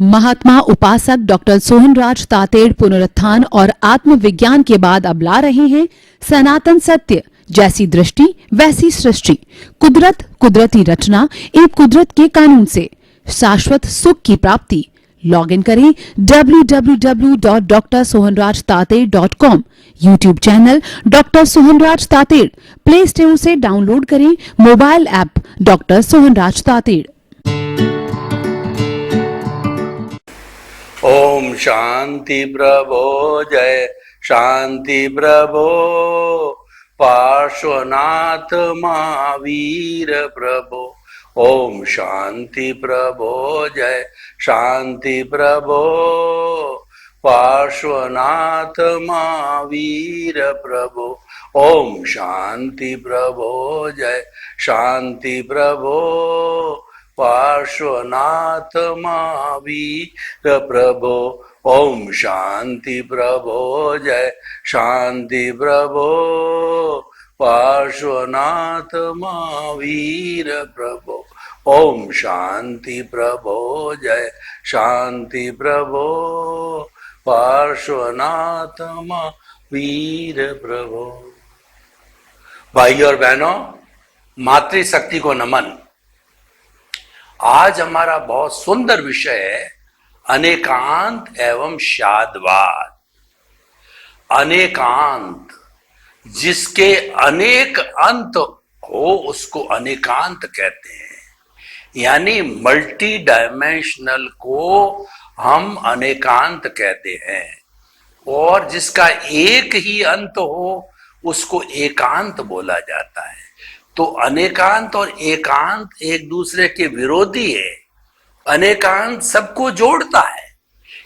महात्मा उपासक डॉक्टर सोहनराज तातेड़ पुनरुत्थान और आत्मविज्ञान के बाद अब ला रहे हैं सनातन सत्य, जैसी दृष्टि वैसी सृष्टि, कुदरत, कुदरती रचना एवं कुदरत के कानून से शाश्वत सुख की प्राप्ति। लॉग इन करें www.drsohanrajtated.com, YouTube channel doctor Sohanraj Tated, Play Store से डाउनलोड करें mobile app doctor Sohanraj Tated. ओम शांति प्रभो, जय शांति प्रभो, पार्श्वनाथ महावीर प्रभो। ओम शांति प्रभो, जय शांति प्रभो, पार्श्वनाथ महावीर प्रभो। ओम शांति प्रभो, जय शांति प्रभो, पार्श्वनाथ महावीर प्रभो। ओम शांति प्रभो, जय शांति प्रभो, पार्श्वनाथ महावीर प्रभो। ओम शांति प्रभो, जय शांति प्रभो, पार्श्वनाथ महावीर प्रभो। भाई और बहनों, मातृशक्ति को नमन। आज हमारा बहुत सुंदर विषय है अनेकांत एवं शादवाद। अनेकांत, जिसके अनेक अंत हो उसको अनेकांत कहते हैं, यानी मल्टी डायमेंशनल को हम अनेकांत कहते हैं, और जिसका एक ही अंत हो उसको एकांत बोला जाता है। तो अनेकांत और एकांत एक दूसरे के विरोधी है। अनेकांत सबको जोड़ता है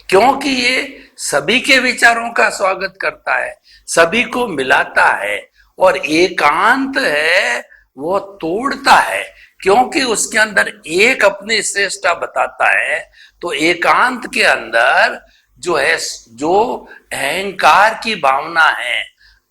क्योंकि ये सभी के विचारों का स्वागत करता है, सभी को मिलाता है, और एकांत है वो तोड़ता है क्योंकि उसके अंदर एक अपनी श्रेष्ठता बताता है। तो एकांत के अंदर जो है, जो अहंकार की भावना है,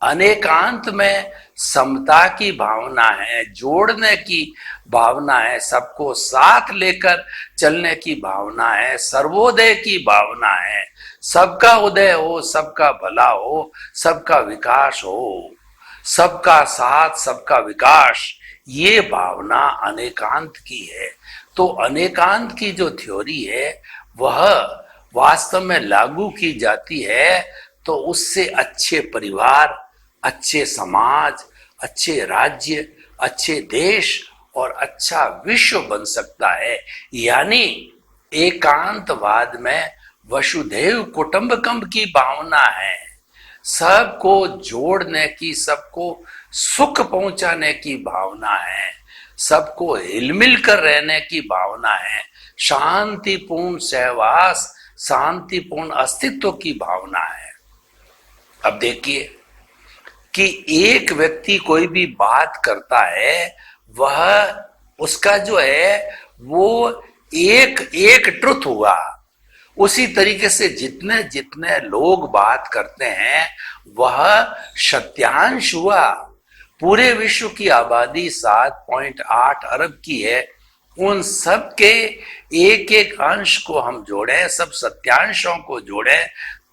अनेकांत में समता की भावना है, जोड़ने की भावना है, सबको साथ लेकर चलने की भावना है, सर्वोदय की भावना है, सबका उदय हो, सबका भला हो, सबका विकास हो, सबका साथ सबका विकास, ये भावना अनेकांत की है। तो अनेकांत की जो थ्योरी है वह वास्तव में लागू की जाती है तो उससे अच्छे परिवार, अच्छे समाज, अच्छे राज्य, अच्छे देश और अच्छा विश्व बन सकता है। यानी एकांतवाद में वसुधैव कुटुंबकम की भावना है, सबको जोड़ने की, सबको सुख पहुंचाने की भावना है, सबको हिलमिल कर रहने की भावना है, शांतिपूर्ण सहवास, शांतिपूर्ण अस्तित्व की भावना है। अब देखिए कि एक व्यक्ति कोई भी बात करता है, वह उसका जो है वो एक ट्रुथ हुआ। उसी तरीके से जितने जितने लोग बात करते हैं वह सत्यांश हुआ। पूरे विश्व की आबादी 7.8 अरब की है, उन सब के एक एक अंश को हम जोड़ें, सब सत्यांशों को जोड़ें,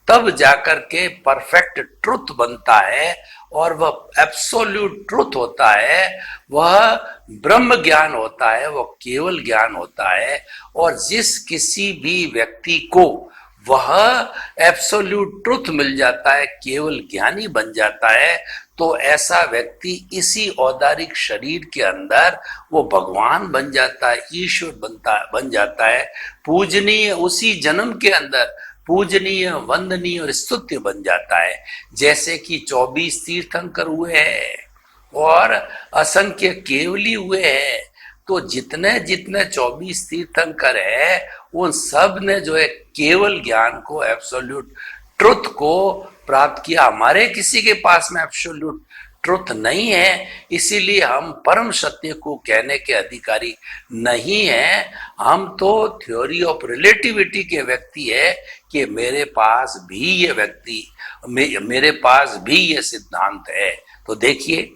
तब जाकर के परफेक्ट ट्रुथ बनता है, और वह एब्सोल्यूट ट्रुथ होता है, वह ब्रह्म ज्ञान होता है, वह केवल ज्ञान होता है। और जिस किसी भी व्यक्ति को वह एब्सोल्यूट ट्रुथ मिल जाता है, केवल ज्ञानी बन जाता है, तो ऐसा व्यक्ति इसी औदारिक शरीर के अंदर वो भगवान बन जाता है, ईश्वर बन जाता है, पूजनीय, उसी जन्म के अंदर पूजनीय, वंदनीय और स्तुत्य बन जाता है। जैसे कि 24 तीर्थंकर हुए हैं और असंख्य केवली हुए हैं, तो जितने जितने 24 तीर्थंकर है उन सब ने जो है केवल ज्ञान को, एब्सोल्यूट ट्रुथ को प्राप्त किया। हमारे किसी के पास में एब्सोल्यूट ट्रुथ नहीं है, इसीलिए हम परम सत्य को कहने के अधिकारी नहीं हैं। हम तो थ्योरी ऑफ रिलेटिविटी के व्यक्ति है कि मेरे पास भी ये व्यक्ति, मेरे पास भी ये सिद्धांत है। तो देखिए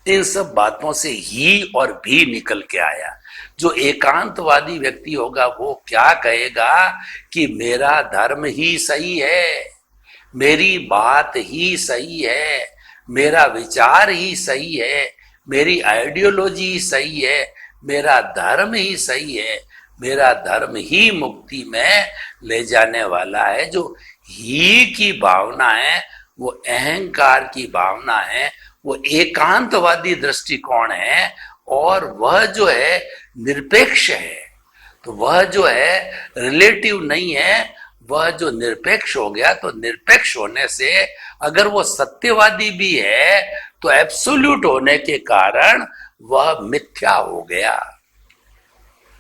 इन सब बातों से ही और भी निकल के आया जो एकांतवादी व्यक्ति होगा वो क्या कहेगा कि मेरा धर्म ही सही है, मेरी बात ही सही है, मेरा विचार ही सही है, मेरी आइडियोलॉजी ही सही है, मेरा धर्म ही सही है, मेरा धर्म ही मुक्ति में ले जाने वाला है। जो ही की भावना है वो अहंकार की भावना है, वो एकांतवादी दृष्टिकोण है, और वह जो है निरपेक्ष है। तो वह जो है रिलेटिव नहीं है, वह जो निरपेक्ष हो गया, तो निरपेक्ष होने से अगर वो सत्यवादी भी है तो एब्सोल्यूट होने के कारण वह मिथ्या हो गया।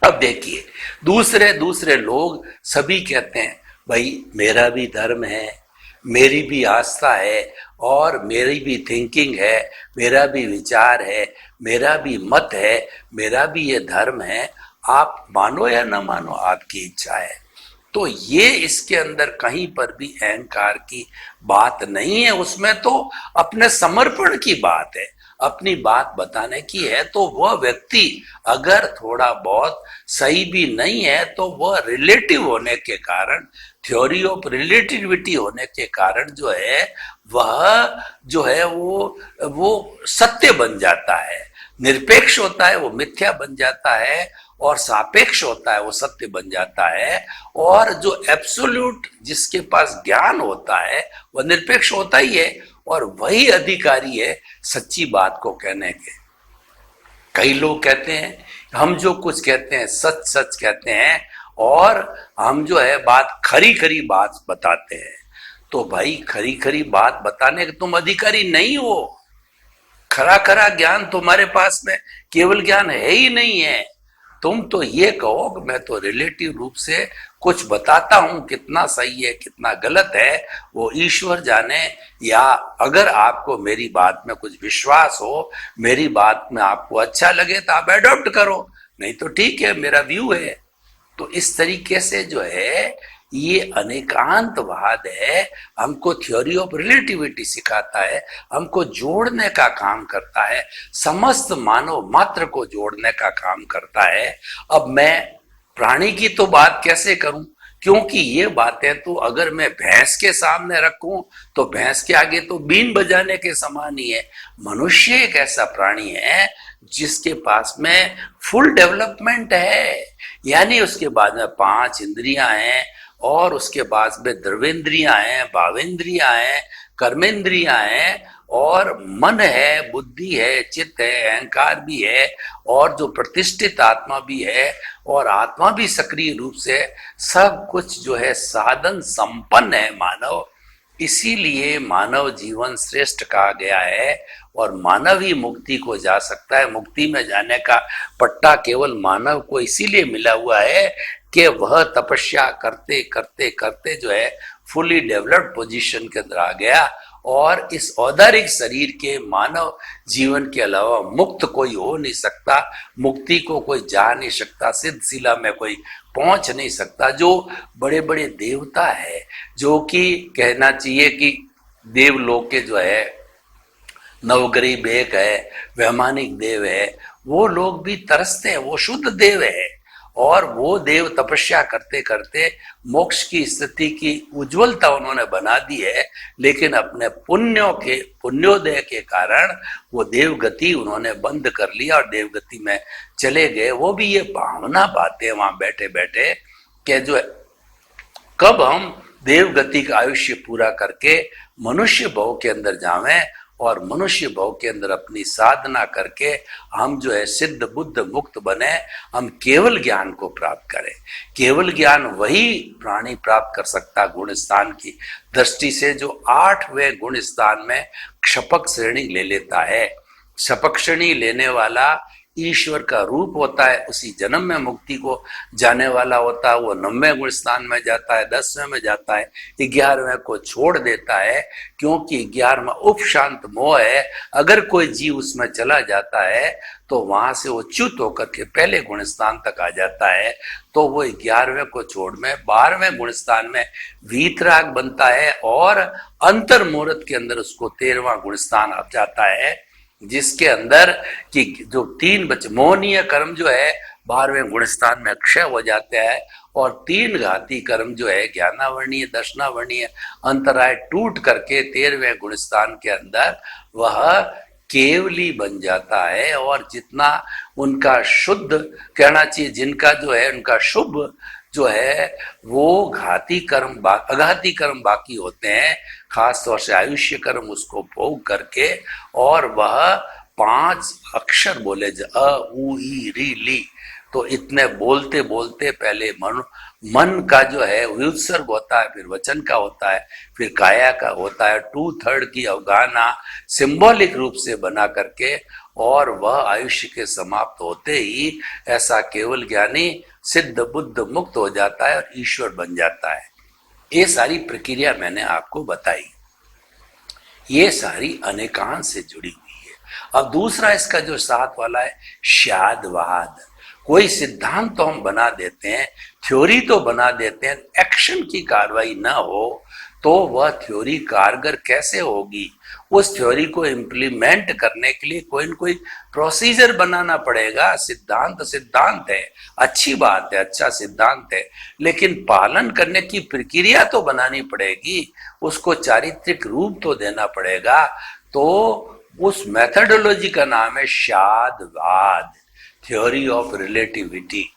अब देखिए दूसरे दूसरे लोग सभी कहते हैं भाई मेरा भी धर्म है, मेरी भी आस्था है, और मेरी भी थिंकिंग है, मेरा भी विचार है, मेरा भी मत है, मेरा भी ये धर्म है, आप मानो या ना मानो आपकी इच्छा है। तो ये इसके अंदर कहीं पर भी अहंकार की बात नहीं है, उसमें तो अपने समर्पण की बात है, अपनी बात बताने की है। तो वह व्यक्ति अगर थोड़ा बहुत सही भी नहीं है तो वह रिलेटिव होने के कारण, थ्योरी ऑफ रिलेटिविटी होने के कारण जो है वह जो है वो सत्य बन जाता है। निरपेक्ष होता है वो मिथ्या बन जाता है, और सापेक्ष होता है वो सत्य बन जाता है। और जो एब्सोल्यूट जिसके पास ज्ञान होता है वह निरपेक्ष होता ही है, और वही अधिकारी है सच्ची बात को कहने के। कई लोग कहते हैं हम जो कुछ कहते हैं सच सच कहते हैं, और हम जो है बात खरी खरी बात बताते हैं। तो भाई खरी खरी बात बताने के तुम अधिकारी नहीं हो। खरा खरा ज्ञान तुम्हारे पास में केवल ज्ञान है ही नहीं है। तुम तो ये कहो कि मैं तो रिलेटिव रूप से कुछ बताता हूं, कितना सही है कितना गलत है वो ईश्वर जाने, या अगर आपको मेरी बात में कुछ विश्वास हो, मेरी बात में आपको अच्छा लगे तो आप एडॉप्ट करो, नहीं तो ठीक है मेरा व्यू है। तो इस तरीके से जो है ये अनेकांतवाद है, हमको थ्योरी ऑफ रिलेटिविटी सिखाता है, हमको जोड़ने का काम करता है, समस्त मानव मात्र को जोड़ने का काम करता है। अब मैं प्राणी की तो बात कैसे करूं, क्योंकि ये बातें तो अगर मैं भैंस के सामने रखूं तो भैंस के आगे तो बीन बजाने के समान ही है। मनुष्य एक ऐसा प्राणी है जिसके पास में फुल डेवलपमेंट है, यानी उसके बाद में 5 इंद्रियां हैं, और उसके बाद में द्रवेंद्रियां हैं, भावेंद्रियां हैं, कर्मेंद्रियां हैं, और मन है, बुद्धि है, चित्त है, अहंकार भी है, और जो प्रतिष्ठित आत्मा भी है, और आत्मा भी सक्रिय रूप से सब कुछ जो है साधन संपन्न है मानव। इसीलिए मानव जीवन श्रेष्ठ कहा गया है, और मानव ही मुक्ति को जा सकता है। मुक्ति में जाने का पट्टा केवल मानव को इसीलिए मिला हुआ है कि वह तपस्या करते करते करते जो है फुली डेवलप्ड पोजीशन के अंदर आ गया, और इस औदारिक शरीर के मानव जीवन के अलावा मुक्त कोई हो नहीं सकता, मुक्ति को कोई जा नहीं सकता, सिद्ध शिला में कोई पहुंच नहीं सकता। जो बड़े बड़े देवता है, जो कि कहना चाहिए कि देवलोक के जो है नवग्रही बेक है, वैमानिक देव है, वो लोग भी तरसते हैं, वो शुद्ध देव है, और वो देव तपस्या करते करते मोक्ष की स्थिति की उज्जवलता उन्होंने बना दी है, लेकिन अपने पुण्योदय के कारण वो देवगति उन्होंने बंद कर लिया और देवगति में चले गए। वो भी ये भावना पाते हैं वहां बैठे बैठे कि जो है कब हम देवगति का आयुष्य पूरा करके मनुष्य भव के अंदर जावें, और मनुष्य भव के अंदर अपनी साधना करके हम जो है सिद्ध बुद्ध मुक्त बने, हम केवल ज्ञान को प्राप्त करें। केवल ज्ञान वही प्राणी प्राप्त कर सकता गुण स्थान की दृष्टि से जो 8वें गुण स्थान में क्षपक श्रेणी ले लेता है। क्षपक श्रेणी लेने वाला ईश्वर का रूप होता है, उसी जन्म में मुक्ति को जाने वाला होता है, वो 9वें गुण स्थान में जाता है, 10वें में जाता है, 11वें को छोड़ देता है, क्योंकि 11वां उपशांत मोह है। अगर कोई जीव उसमें चला जाता है तो वहां से वो च्युत होकर के पहले गुण स्थान तक आ जाता है, तो वो 11वें को छोड़ में 12वें गुण स्थान में वीतराग बनता है, और अंतर मुहूर्त के अंदर उसको 13वां गुण स्थान आ जाता है, जिसके अंदर कि जो 3 बचे मोहनीय कर्म जो है 12वें गुणस्थान में अक्षय हो जाता है और 3 घाती कर्म जो है ज्ञानावर्णीय दर्शनावर्णीय अंतराय टूट करके 13वें गुणस्थान के अंदर वह केवली बन जाता है। और जितना उनका शुद्ध कहना चाहिए, जिनका जो है उनका शुभ जो है वो अघाती कर्म बाकी होते हैं, खास तौर से आयुष्य कर्म उसको भोग करके, और वह 5 अक्षर बोले अ उ ई री ली। तो इतने बोलते बोलते पहले मन का जो है व्युत्सर्ग होता है, फिर वचन का होता है, फिर काया का होता है, 2/3 की अवगाहना सिंबॉलिक रूप से बना करके, और वह आयुष्य के समाप्त होते ही ऐसा केवल ज्ञानी सिद्ध बुद्ध मुक्त हो जाता है और ईश्वर बन जाता है। ये सारी प्रक्रिया मैंने आपको बताई, ये सारी अनेकांत से जुड़ी हुई है। अब दूसरा इसका जो साथ वाला है शादवाद। कोई सिद्धांत तो हम बना देते हैं, थ्योरी तो बना देते हैं, एक्शन की कार्रवाई ना हो तो वह थ्योरी कारगर कैसे होगी? उस थ्योरी को इम्प्लीमेंट करने के लिए कोई न कोई प्रोसीजर बनाना पड़ेगा। सिद्धांत है, अच्छी बात है, अच्छा सिद्धांत है, लेकिन पालन करने की प्रक्रिया तो बनानी पड़ेगी, उसको चारित्रिक रूप तो देना पड़ेगा। तो उस मेथोडोलॉजी का नाम है शादवाद, थ्योरी ऑफ रिलेटिविटी।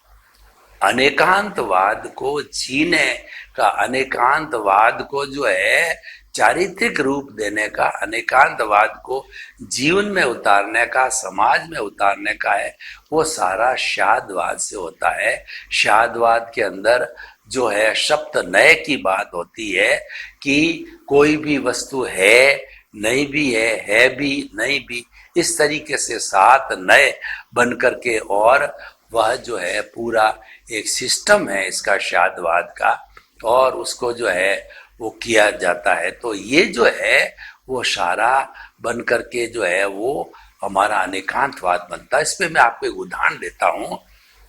अनेकांतवाद को जीने का, अनेकांतवाद को जो है चारित्रिक रूप देने का, अनेकांतवाद को जीवन में उतारने का, समाज में उतारने का है, वो सारा शादवाद से होता है। शादवाद के अंदर जो है सप्त नय की बात होती है कि कोई भी वस्तु है, नहीं भी है भी, नहीं भी, इस तरीके से 7 नय बन करके, और वह जो है पूरा एक सिस्टम है इसका शादवाद का, और उसको जो है वो किया जाता है। तो ये जो है वो सारा बन करके जो है वो हमारा अनेकांतवाद बनता है। इस पे मैं आपको एक उदाहरण देता हूँ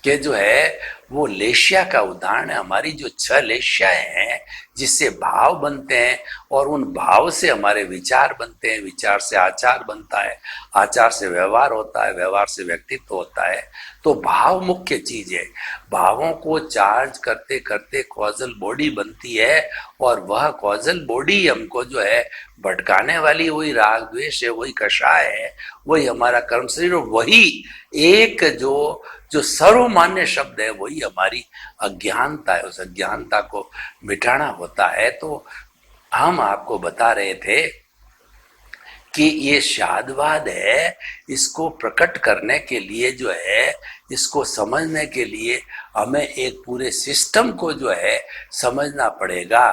कि जो है वो लेशिया का उदाहरण है। हमारी जो 6 लेशियाएं हैं जिससे भाव बनते हैं, और उन भाव से हमारे विचार बनते हैं, विचार से आचार बनता है, आचार से व्यवहार होता है, व्यवहार से व्यक्तित्व होता है। तो भाव मुख्य चीज है। भावों को चार्ज करते करते कॉजल बॉडी बनती है, और वह कॉजल बॉडी हमको जो है भटकाने वाली वही राग द्वेष है, वही कषाय है, वही हमारा कर्म शरीर, और वही एक जो सर्वमान्य शब्द है वही हमारी अज्ञानता है। उस अज्ञानता को मिटाना होता है। तो हम आपको बता रहे थे कि ये शादवाद है, इसको प्रकट करने के लिए जो है, इसको समझने के लिए हमें एक पूरे सिस्टम को जो है समझना पड़ेगा।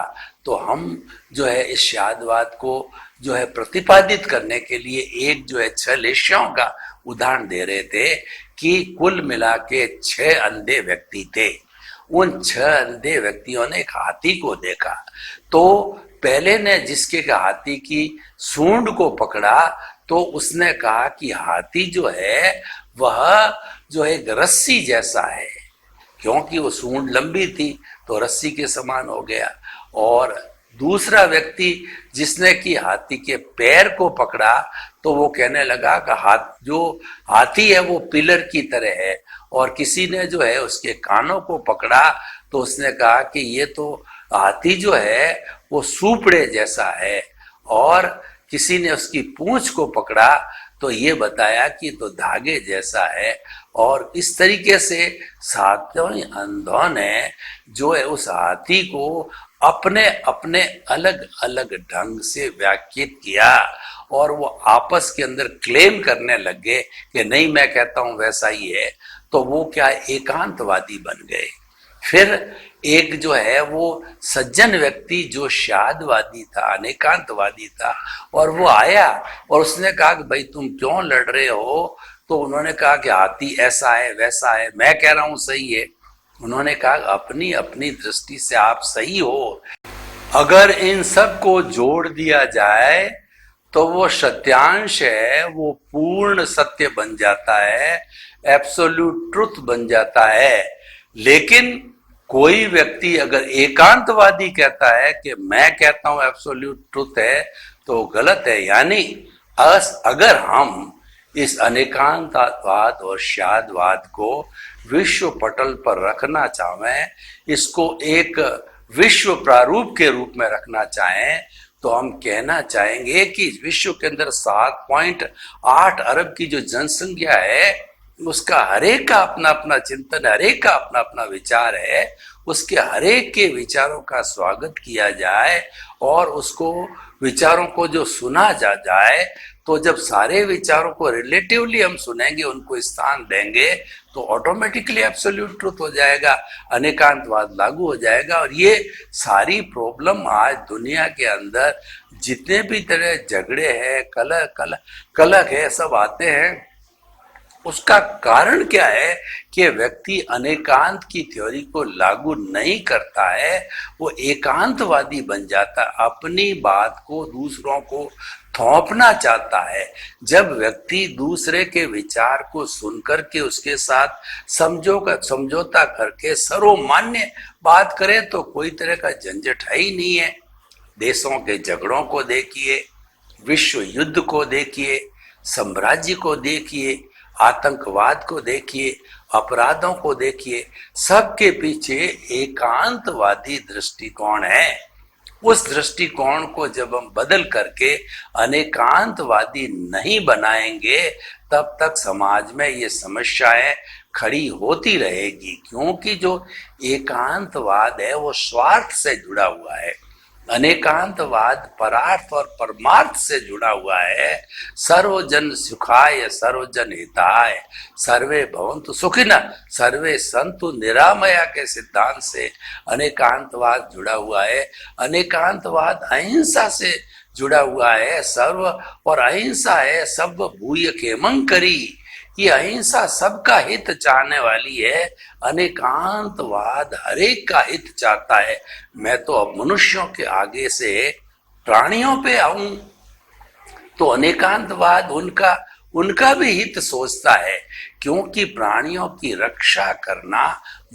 तो हम जो है इस शादवाद को जो है प्रतिपादित करने के लिए एक जो है 6 लेशियाओं का उदाहरण दे रहे थे कि कुल मिला के 6 अंधे व्यक्ति थे। उन 6 अंधे व्यक्तियों ने एक हाथी को देखा। तो पहले ने जिसके हाथी की सूंड को पकड़ा तो उसने कहा कि हाथी जो है वह जो एक रस्सी जैसा है, क्योंकि वो सूंड लंबी थी तो रस्सी के समान हो गया। और दूसरा व्यक्ति जिसने कि हाथी के पैर को पकड़ा तो वो कहने लगा कि जो हाथी है वो पिलर की तरह है। और किसी ने जो है उसके कानों को पकड़ा तो उसने कहा कि ये तो हाथी जो है वो सूपड़े जैसा है। और किसी ने उसकी पूंछ को पकड़ा तो ये बताया कि तो धागे जैसा है। और इस तरीके से 7 अंधों ने जो है उस हाथी को अपने अपने अलग अलग ढंग से व्याख्यात किया, और वो आपस के अंदर क्लेम करने लगे कि नहीं मैं कहता हूं वैसा ही है। तो वो क्या एकांतवादी बन गए। फिर एक जो है वो सज्जन व्यक्ति जो शादवादी था, अनेकांतवादी था, और वो आया और उसने कहा कि भाई तुम क्यों लड़ रहे हो? तो उन्होंने कहा कि हाथी ऐसा है वैसा है, मैं कह रहा हूं सही है। उन्होंने कहा अपनी अपनी दृष्टि से आप सही हो, अगर इन सब को जोड़ दिया जाए तो वो सत्यांश है, वो पूर्ण सत्य बन जाता है, एब्सोल्यूट ट्रुथ बन जाता है। लेकिन कोई व्यक्ति अगर एकांतवादी कहता है कि मैं कहता हूं एब्सोल्यूट ट्रुथ है तो गलत है। यानी अगर हम इस अनेकांतवाद और शादवाद को विश्व पटल पर रखना चाहें, इसको एक विश्व प्रारूप के रूप में रखना चाहें, तो हम कहना चाहेंगे कि विश्व के अंदर 7.8 अरब की जो जनसंख्या है, उसका हरेक का अपना अपना चिंतन, हरेक का अपना अपना विचार है। उसके हरेक के विचारों का स्वागत किया जाए और उसको विचारों को जो सुना जाए, तो जब सारे विचारों को रिलेटिवली हम सुनेंगे, उनको स्थान देंगे, तो ऑटोमेटिकली एब्सोल्यूट ट्रुथ हो जाएगा, अनेकांतवाद लागू हो जाएगा। और ये सारी प्रॉब्लम आज दुनिया के अंदर जितने भी तरह झगड़े हैं, कलह है, सब आते हैं, उसका कारण क्या है कि व्यक्ति अनेकांत की थ्योरी को लागू नहीं करता है, वो एकांतवादी बन जाता है, अपनी बात को दूसरों को थोपना चाहता है। जब व्यक्ति दूसरे के विचार को सुनकर के उसके साथ समझौता करके सर्वमान्य बात करे, तो कोई तरह का झंझट है ही नहीं है। देशों के झगड़ों को देखिए, विश्व युद्ध को देखिए, साम्राज्य को देखिए, आतंकवाद को देखिए, अपराधों को देखिए, सबके पीछे एकांतवादी दृष्टिकोण है। उस दृष्टिकोण को जब हम बदल करके अनेकांतवादी नहीं बनाएंगे, तब तक समाज में ये समस्याएं खड़ी होती रहेगी, क्योंकि जो एकांतवाद है वो स्वार्थ से जुड़ा हुआ है, अनेकांतवाद परार्थ और परमार्थ से जुड़ा हुआ है। सर्वजन सुखाय सर्वजन हिताय सर्वे भवन्तु सुखिनः सर्वे सन्तु निरामया के सिद्धांत से अनेकांतवाद जुड़ा हुआ है। अनेकांतवाद अहिंसा से जुड़ा हुआ है, सर्व और अहिंसा है सब भूय खेमं करी। ये अहिंसा सबका हित चाहने वाली है, अनेकांतवाद हरेक का हित चाहता है। मैं तो अब मनुष्यों के आगे से प्राणियों पे आऊं, तो अनेकांतवाद उनका भी हित सोचता है, क्योंकि प्राणियों की रक्षा करना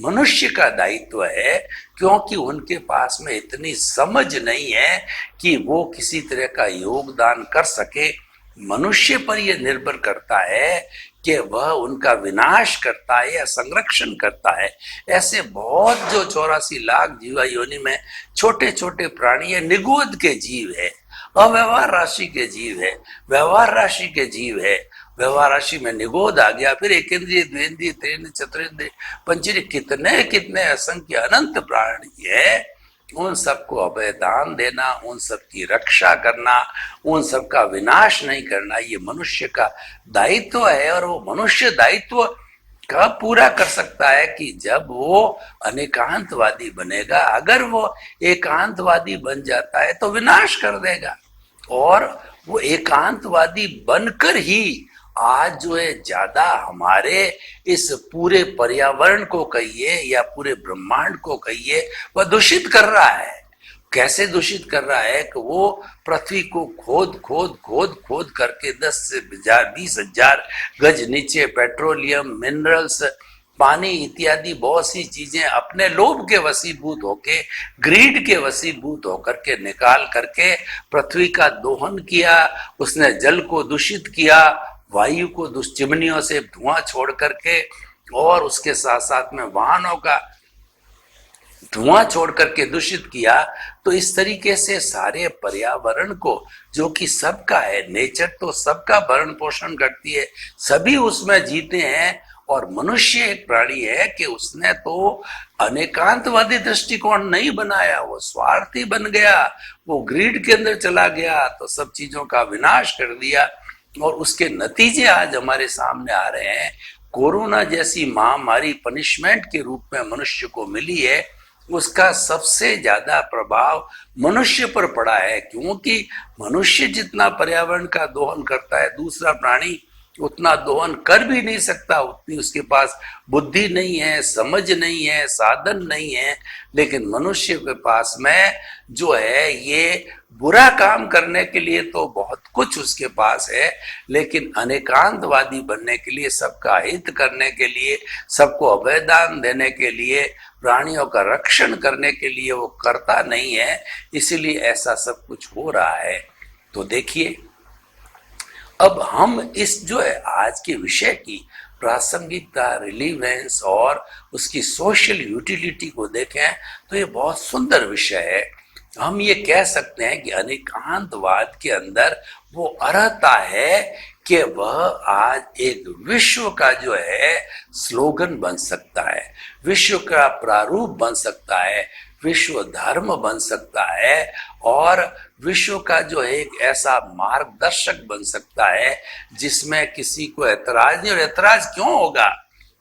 मनुष्य का दायित्व है, क्योंकि उनके पास में इतनी समझ नहीं है कि वो किसी तरह का योगदान कर सके। मनुष्य पर यह निर्भर करता है कि वह उनका विनाश करता है या संरक्षण करता है। ऐसे बहुत जो 84 लाख जीवा योनि में छोटे छोटे प्राणी है, निगोद के जीव है, अव्यवहार राशि के जीव है, व्यवहार राशि के जीव है। व्यवहार राशि में निगोद आ गया, फिर एकेंद्रिय, द्विंद्रिय, त्रिंद्रिय, चतुरिंद्रिय, पंचेंद्रिय, कितने कितने असंख्य अनंत प्राणी है। उन सबको अभयदान देना, उन सब की रक्षा करना, उन सब का विनाश नहीं करना, ये मनुष्य का दायित्व है। और वो मनुष्य दायित्व कब पूरा कर सकता है कि जब वो अनेकांतवादी बनेगा। अगर वो एकांतवादी बन जाता है तो विनाश कर देगा, और वो एकांतवादी बनकर ही आज जो है ज्यादा हमारे इस पूरे पर्यावरण को कहिए या पूरे ब्रह्मांड को कहिए, वह दूषित कर रहा है। कैसे दूषित कर रहा है कि वो पृथ्वी को खोद करके 10 से 20 हजार गज नीचे पेट्रोलियम, मिनरल्स, पानी इत्यादि बहुत सी चीजें अपने लोभ के वशीभूत होके, ग्रीड के वशीभूत होकर के निकाल करके पृथ्वी का दोहन किया। उसने जल को दूषित किया, वायु को चिमनियों से धुआं छोड़ करके, और उसके साथ साथ में वाहनों का धुआं छोड़ करके दूषित किया। तो इस तरीके से सारे पर्यावरण को, जो कि सबका है, नेचर तो सबका भरण पोषण करती है, सभी उसमें जीते हैं। और मनुष्य एक प्राणी है कि उसने तो अनेकांतवादी दृष्टिकोण नहीं बनाया, वो स्वार्थी बन गया, वो ग्रीड के अंदर चला गया, तो सब चीजों का विनाश कर दिया। और उसके नतीजे आज हमारे सामने आ रहे हैं। कोरोना जैसी महामारी पनिशमेंट के रूप में मनुष्य को मिली है, उसका सबसे ज्यादा प्रभाव मनुष्य पर पड़ा है, क्योंकि मनुष्य जितना पर्यावरण का दोहन करता है, दूसरा प्राणी उतना दोहन कर भी नहीं सकता, उतनी उसके पास बुद्धि नहीं है, समझ नहीं है, साधन नहीं है। लेकिन मनुष्य के पास में जो है ये बुरा काम करने के लिए तो बहुत कुछ उसके पास है, लेकिन अनेकांतवादी बनने के लिए, सबका हित करने के लिए, सबको अभयदान देने के लिए, प्राणियों का रक्षण करने के लिए वो करता नहीं है। इसीलिए ऐसा सब कुछ हो रहा है। तो देखिए, अब हम इस जो है आज के विषय की प्रासंगिकता, रिलीवेंस और उसकी सोशल यूटिलिटी को देखें तो ये बहुत सुंदर विषय है। हम ये कह सकते हैं कि अनेकांतवाद के अंदर वो अर्हता है कि वह आज एक विश्व का जो है स्लोगन बन सकता है, विश्व का प्रारूप बन सकता है, विश्व धर्म बन सकता है और विश्व का जो है एक ऐसा मार्गदर्शक बन सकता है जिसमें किसी को ऐतराज नहीं। और ऐतराज क्यों होगा?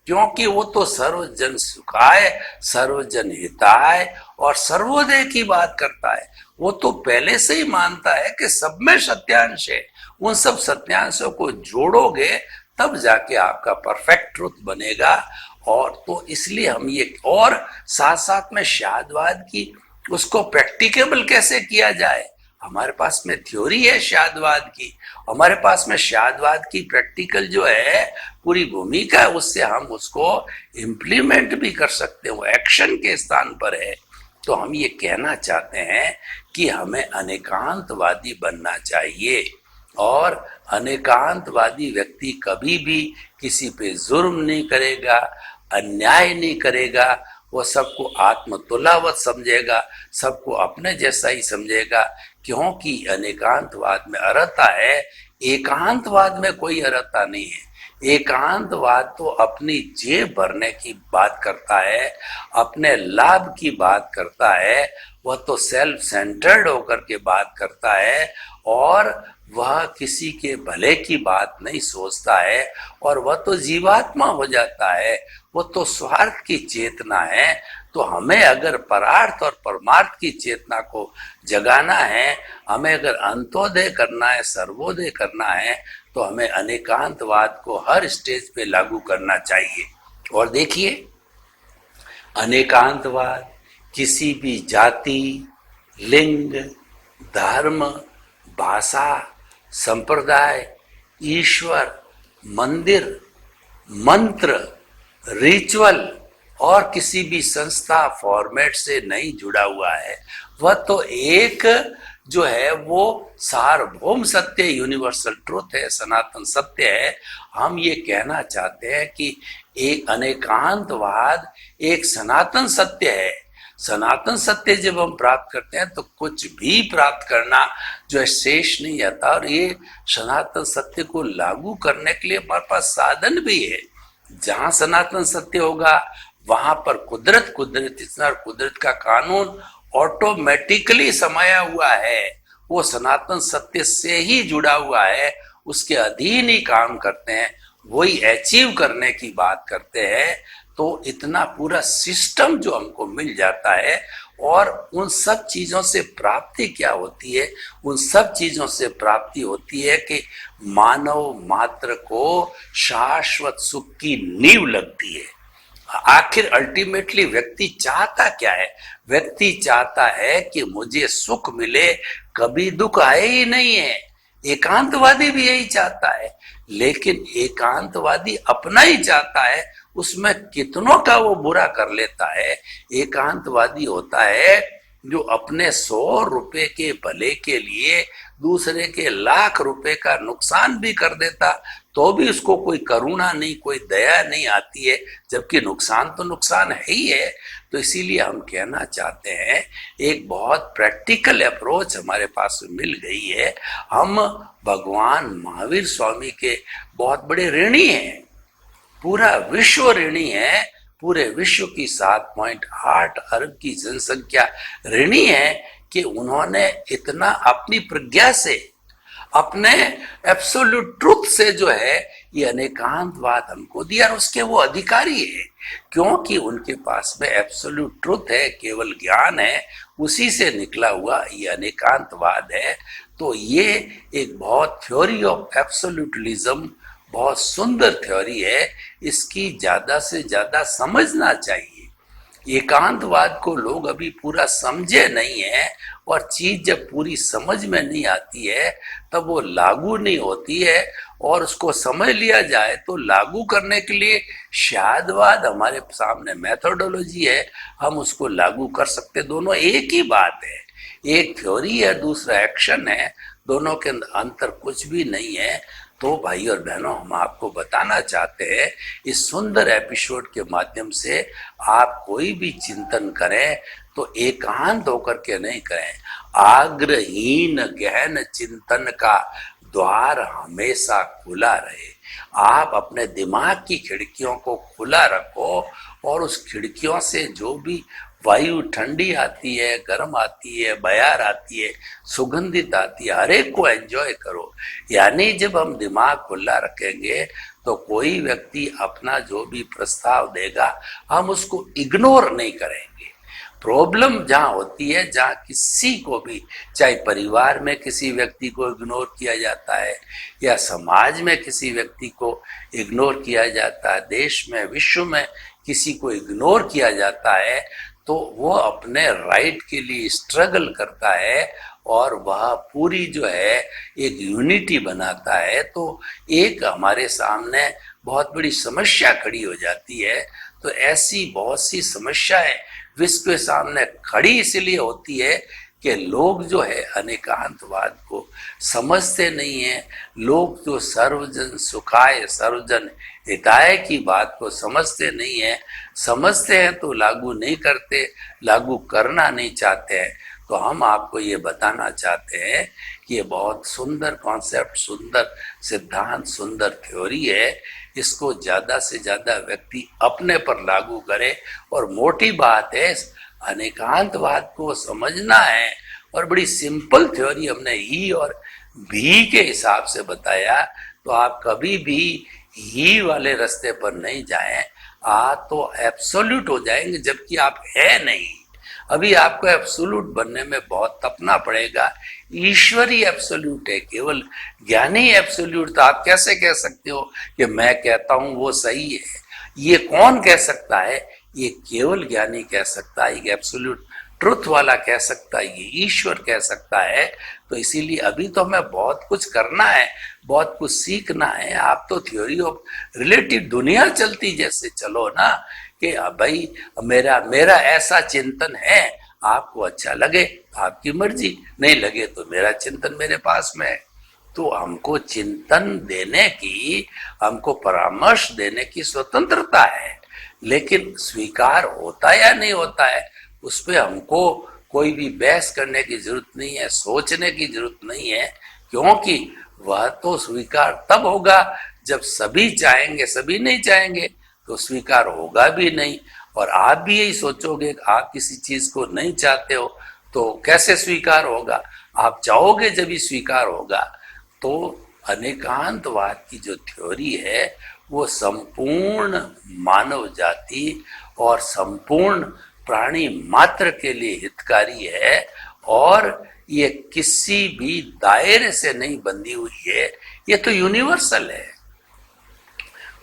क्योंकि वो तो सर्वजन सुखाय, सर्वजन हिताय और सर्वोदय की बात करता है। वो तो पहले से ही मानता है कि सब में सत्यांश है। उन सब सत्यांशों को जोड़ोगे तब जाके आपका परफेक्ट ट्रुथ बनेगा। और तो इसलिए हम ये, और साथ साथ में शादवाद की उसको प्रैक्टिकेबल कैसे किया जाए, हमारे पास में थ्योरी है शादवाद की, हमारे पास में शादवाद की प्रैक्टिकल जो है पूरी भूमिका है, उससे हम उसको इम्प्लीमेंट भी कर सकते हैं, वो एक्शन के स्थान पर है। तो हम ये कहना चाहते हैं कि हमें अनेकांतवादी बनना चाहिए और अनेकांतवादी व्यक्ति कभी भी किसी पे जुर्म नहीं करेगा, अन्याय नहीं करेगा, वो सबको आत्मतुलावत समझेगा, सबको अपने जैसा ही समझेगा, क्योंकि अनेकांतवाद में अर्हता है, एकांतवाद में कोई अर्हता नहीं है। एकांतवाद तो अपनी जेब भरने की बात करता है, अपने लाभ की बात करता है, वह तो सेल्फ सेंटर्ड होकर के बात करता है और वह किसी के भले की बात नहीं सोचता है और वह तो जीवात्मा हो जाता है, वो तो स्वार्थ की चेतना है। तो हमें अगर परार्थ और परमार्थ की चेतना को जगाना है, हमें अगर अंत्योदय करना है, सर्वोदय करना है, तो हमें अनेकांतवाद को हर स्टेज पे लागू करना चाहिए। और देखिए, अनेकांतवाद किसी भी जाति, लिंग, धर्म, भाषा, संप्रदाय, ईश्वर, मंदिर, मंत्र, रिचुअल और किसी भी संस्था फॉर्मेट से नहीं जुड़ा हुआ है। वह तो एक जो है वो सार्वभौम सत्य, यूनिवर्सल ट्रुथ है, सनातन सत्य है। हम ये कहना चाहते हैं कि एक अनेकांतवाद एक सनातन सत्य है। सनातन सत्य जब हम प्राप्त करते हैं तो कुछ भी प्राप्त करना जो है शेष नहीं आता। और ये सनातन सत्य को लागू करने के लिए हमारे पास साधन भी है। जहां सनातन सत्य होगा वहां पर कुदरत कुदरत का कानून ऑटोमेटिकली समाया हुआ है, वो सनातन सत्य से ही जुड़ा हुआ है, उसके अधीन ही काम करते हैं, वही अचीव करने की बात करते हैं। तो इतना पूरा सिस्टम जो हमको मिल जाता है और उन सब चीजों से प्राप्ति क्या होती है? उन सब चीजों से प्राप्ति होती है कि मानव मात्र को शाश्वत सुख की नींव लगती है। आखिर अल्टीमेटली व्यक्ति चाहता क्या है? व्यक्ति चाहता है कि मुझे सुख मिले, कभी दुख आए ही नहीं है। एकांतवादी भी यही चाहता है, लेकिन एकांतवादी अपना ही चाहता है, उसमें कितनों का वो बुरा कर लेता है। एकांतवादी होता है जो अपने 100 रुपए के भले के लिए दूसरे के लाख रुपए का नुकसान भी कर देता, तो भी उसको कोई करुणा नहीं, कोई दया नहीं आती है, जबकि नुकसान तो नुकसान है ही है। तो इसीलिए हम कहना चाहते हैं, एक बहुत प्रैक्टिकल अप्रोच हमारे पास मिल गई है। हम भगवान महावीर स्वामी के बहुत बड़े ऋणी हैं, पूरा विश्व ऋणी है, पूरे विश्व की 7.8 अरब की जनसंख्या ऋणी है कि उन्होंने इतना अपनी प्रज्ञा से, अपने एब्सोल्यूट ट्रुथ से जो है ये अनेकांतवाद हमको दिया, और उसके वो अधिकारी है क्योंकि उनके पास में एब्सोल्यूट ट्रुथ है, केवल ज्ञान है, उसी से निकला हुआ ये अनेकांतवाद है। तो ये एक बहुत थ्योरी ऑफ एब्सोल्यूटलिज्म, बहुत सुंदर थ्योरी है, इसकी ज्यादा से ज्यादा समझना चाहिए। एकांतवाद को लोग अभी पूरा समझे नहीं है, और चीज जब पूरी समझ में नहीं आती है तब वो लागू नहीं होती है, और उसको समझ लिया जाए तो लागू करने के लिए शादवाद हमारे सामने मेथोडोलॉजी है, हम उसको लागू कर सकते। दोनों एक ही बात है, एक थ्योरी है, दूसरा एक्शन है, दोनों के अंदर अंतर कुछ भी नहीं है। तो भाई और बहनों, हम आपको बताना चाहते हैं इस सुंदर एपिसोड के माध्यम से, आप कोई भी चिंतन करें तो एकांत होकर के नहीं करें। आग्रहीन गहन चिंतन का द्वार हमेशा खुला रहे। आप अपने दिमाग की खिड़कियों को खुला रखो और उस खिड़कियों से जो भी वायु ठंडी आती है, गर्म आती है, बयार आती है, सुगंधित आती है, हर एक को एंजॉय करो। यानी जब हम दिमाग खुला रखेंगे तो कोई व्यक्ति अपना जो भी प्रस्ताव देगा हम उसको इग्नोर नहीं करेंगे। प्रॉब्लम जहाँ होती है, जहाँ किसी को भी, चाहे परिवार में किसी व्यक्ति को इग्नोर किया जाता है या समाज में किसी व्यक्ति को इग्नोर किया जाता है, देश में, विश्व में किसी को इग्नोर किया जाता है, तो वो अपने राइट के लिए स्ट्रगल करता है और वह पूरी जो है एक यूनिटी बनाता है। तो एक हमारे सामने बहुत बड़ी समस्या खड़ी हो जाती है। तो ऐसी बहुत सी समस्याएं विश्व के सामने खड़ी इसलिए होती है कि लोग जो है अनेकांतवाद को समझते नहीं है। लोग जो सर्वजन सुखाय सर्वजन हिताय की बात को समझते नहीं है। समझते हैं तो लागू नहीं करते, लागू करना नहीं चाहते हैं। तो हम आपको ये बताना चाहते हैं कि ये बहुत सुंदर कॉन्सेप्ट, सुंदर सिद्धांत, सुंदर थ्योरी है। इसको ज़्यादा से ज़्यादा व्यक्ति अपने पर लागू करे। और मोटी बात है, अनेकांतवाद को समझना है। और बड़ी सिंपल थ्योरी हमने ही और भी के हिसाब से बताया। तो आप कभी भी ही वाले रास्ते पर नहीं जाएं, तो एब्सोल्यूट हो जाएंगे, जबकि आप है नहीं। अभी आपको एब्सोल्यूट बनने में बहुत तपना पड़ेगा। ईश्वर ही एब्सोल्यूट है, केवल ज्ञानी एब्सोल्यूट। तो आप कैसे कह सकते हो कि मैं कहता हूं वो सही है? ये कौन कह सकता है? ये केवल ज्ञानी कह सकता है, ये एब्सोल्यूट ट्रुथ वाला कह सकता है, ये ईश्वर कह सकता है। तो इसीलिए अभी तो हमें बहुत कुछ करना है, बहुत कुछ सीखना है। आप तो थ्योरी ऑफ रिलेटिव दुनिया चलती जैसे चलो ना, कि भाई मेरा ऐसा चिंतन है, आपको अच्छा लगे आपकी मर्जी, नहीं लगे तो मेरा चिंतन मेरे पास में है। तो हमको चिंतन देने की, हमको परामर्श देने की स्वतंत्रता है, लेकिन स्वीकार होता या नहीं होता है उस पर हमको कोई भी बहस करने की जरूरत नहीं है, सोचने की जरूरत नहीं है। क्योंकि वह तो स्वीकार तब होगा जब सभी चाहेंगे। सभी नहीं चाहेंगे तो स्वीकार होगा भी नहीं। और आप भी यही सोचोगे कि आप किसी चीज को नहीं चाहते हो तो कैसे स्वीकार होगा? आप चाहोगे जब ही स्वीकार होगा। तो अनेकांतवाद की जो थ्योरी है वो संपूर्ण मानव जाति और संपूर्ण प्राणी मात्र के लिए हितकारी है। और ये किसी भी दायरे से नहीं बंधी हुई है, ये तो यूनिवर्सल है।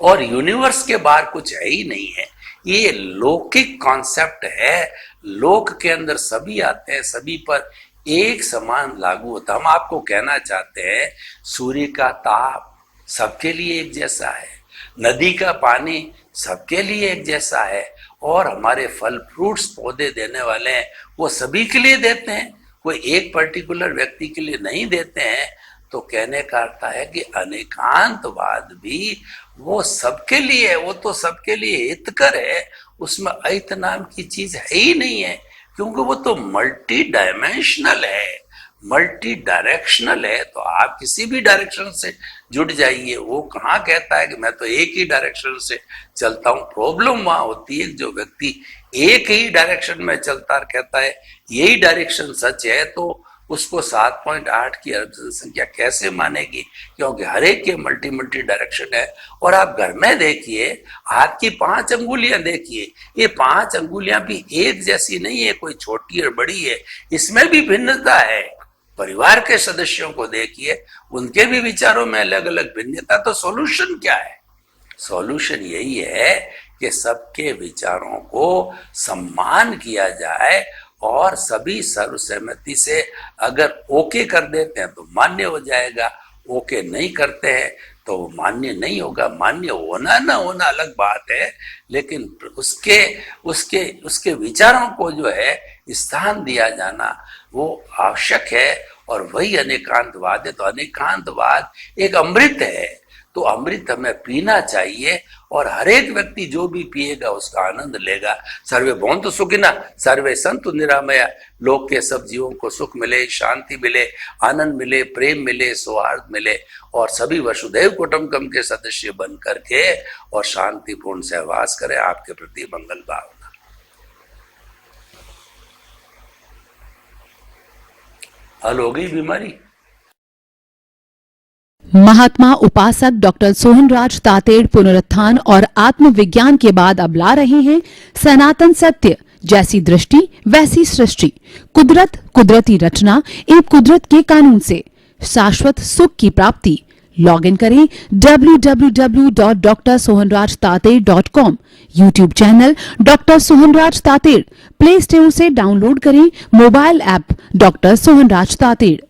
और यूनिवर्स के बाहर कुछ है ही नहीं है। ये लौकिक कॉन्सेप्ट है। लोक के अंदर सभी आते हैं, सभी पर एक समान लागू होता है। हम आपको कहना चाहते हैं, सूर्य का ताप सबके लिए एक जैसा है, नदी का पानी सबके लिए एक जैसा है, और हमारे फल फ्रूट्स पौधे देने वाले हैं वो सभी के लिए देते हैं, कोई एक पर्टिकुलर व्यक्ति के लिए नहीं देते हैं। तो कहने का अर्थ है कि अनेकांतवाद भी वो सबके लिए है, वो तो सबके लिए हितकर है। उसमें अहित नाम की चीज है ही नहीं है, क्योंकि वो तो मल्टी डायमेंशनल है, मल्टी डायरेक्शनल है। तो आप किसी भी डायरेक्शन से जुड़ जाइए। वो कहाँ कहता है कि मैं तो एक ही डायरेक्शन से चलता हूँ? प्रॉब्लम वहां होती है जो व्यक्ति एक ही डायरेक्शन में चलता कहता है यही डायरेक्शन सच है, तो उसको 7.8 की अरब जनसंख्या कैसे मानेगी? क्योंकि हर एक के मल्टी डायरेक्शन है। और आप घर में देखिए, हाथ की 5 अंगुलियां देखिए, ये 5 अंगुलियां भी एक जैसी नहीं है, कोई छोटी और बड़ी है, इसमें भी भिन्नता है। परिवार के सदस्यों को देखिए, उनके भी विचारों में अलग अलग भिन्नता। तो सॉल्यूशन क्या है? सॉल्यूशन यही है कि सबके विचारों को सम्मान किया जाए और सभी सर्वसहमति से अगर ओके कर देते हैं तो मान्य हो जाएगा, ओके नहीं करते हैं तो वो मान्य नहीं होगा। मान्य होना ना होना अलग बात है, लेकिन उसके उसके उसके विचारों को जो है स्थान दिया जाना वो आवश्यक है, और वही अनेकांतवाद है। तो अनेकांतवाद एक अमृत है, तो अमृत हमें पीना चाहिए, और हर एक व्यक्ति जो भी पिएगा उसका आनंद लेगा। सर्वे भवन्तु सुखिनः, सर्वे सन्तु निरामया। लोक के सब जीवों को सुख मिले, शांति मिले, आनंद मिले, प्रेम मिले, सौहार्द मिले, और सभी वसुधैव कुटुंबकम के सदस्य बन करके और शांतिपूर्ण सहवास करें। आपके प्रति मंगल भावना। हल हो गई बीमारी। महात्मा उपासक डॉक्टर सोहनराज तातेड़ पुनरुत्थान और आत्मविज्ञान के बाद अब ला रहे हैं सनातन सत्य, जैसी दृष्टि वैसी सृष्टि, कुदरत, कुदरती रचना एवं कुदरत के कानून से शाश्वत सुख की प्राप्ति। लॉग इन करें www.drsohanrajtated.com, YouTube channel doctor Sohanraj Tated, Play Store से डाउनलोड करें mobile app doctor Sohanraj Tated.